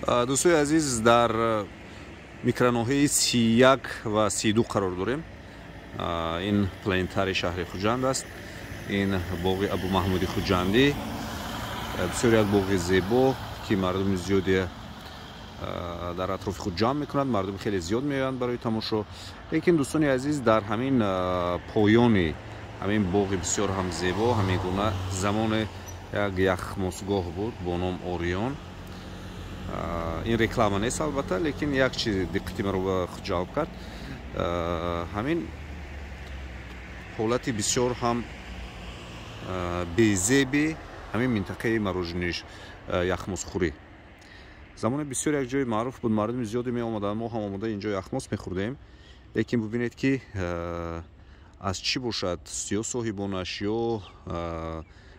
دوستای عزیز در میکرانوحه 31 و 32 قرار داریم. این پلینتر شهر خوجند است. این باغ ابو محمودی خوجندی، بسیار یک باغ زیبا که مردم زیادی در اطراف خود جمع میکنند. مردم خیلی زیاد میآیند برای تماشا. لیکن دوستان عزیز در همین پایان همین باغ بسیار هم زیبا همین گونه زمان یک یخماسگاه بود با نام اوریون. این رکلام نیست البته، لیکن یک چیز دقتی مرا به خود جلب کرد. همین حالتی بسیار هم بی‌زیبی همین منطقه مروجنیش یخماسخوری زمان بسیار یک جای معروف بود. مردم زیادی می آمدند، ما هم آمده اینجا یخماس می‌خوردیم. لیکن ببینید که از چی باشد یا صاحبانش یا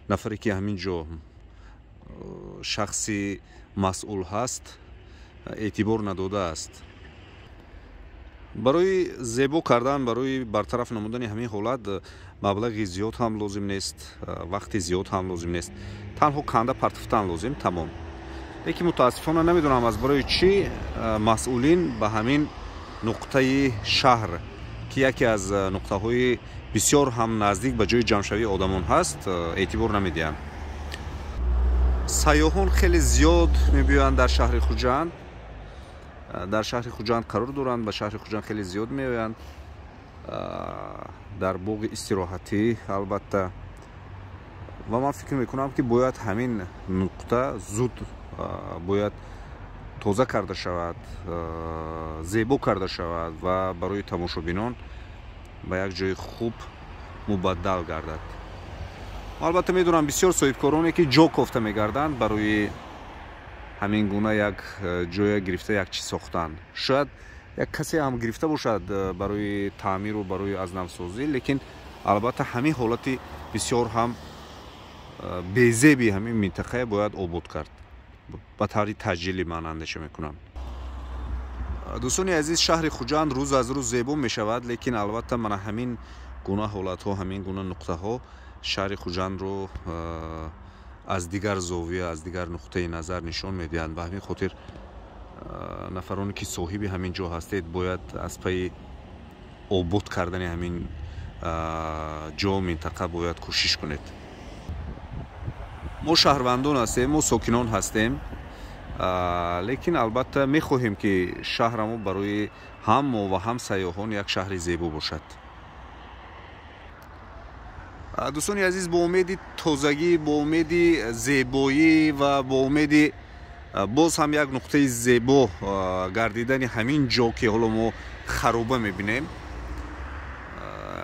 نفری که همینجا شخصی مسئول هست اعتبار نداده است. برای زیبا کردن، برای برطرف نمودن همین حالت مبلغ زیاد هم لازم نیست، وقت زیاد هم لازم نیست. تنها کنده پرتفتن لازم، تمام. لیکن متاسفانه نمیدونم از برای چی مسئولین به همین نقطه شهر که یکی از نقطه های بسیار هم نزدیک به جای جمعشوی آدمان هست اعتبار نمیدهند. سیاحان خیلی زیاد میبیاند در شهر خوجند. در شهر خوجند قرار دارند، به شهر خوجند خیلی زیاد میآیند. در باغ استراحتی البته. و من فکر میکنم که باید همین نقطه زود باید تازه کرده شود، زیبا کرده شود و برای تماشابینان به یک جای خوب مبدل گردد. البته میدونم بسیار صاحبکارانی که جا کوفته میگردند برای همین گونه یک جای گرفته یک چیز ساختن. شاید یک کسی هم گرفته باشد برای تعمیر و برای از نو سازی، لیکن البته همین حالتی بسیار هم بی‌زیبی همین منطقه باید آباد کرد. به طور تسجیلی من اندیشه میکنم. دوستان عزیز، شهر خوجند روز از روز زیبا می شود، لیکن البته من همین گونه حالت ها، همین گونه نقطه ها شهر خوجند رو از دیگر زاویه، از دیگر نقطه نظر نشان میدهند. به همین خاطر نفرانی که صاحب همین جا هستید باید از پی آباد کردن همین جا منطقه باید کوشش کنید. ما شهروندان هستیم، ما ساکنان هستیم، لیکن البته میخواهیم که شهر ما برای هم ما و هم سیاحان یک شهر زیبا باشد. دوستان عزیز، با امید تازگی، با امید زیبایی و با امید باز هم یک نقطه زیبا گردیدن همین جا که حالا ما خرابه میبینیم،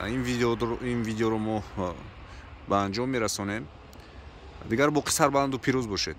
این ویدیو رو ما به انجام میرسانیم. دیگر باقی سربلند و پیروز باشید.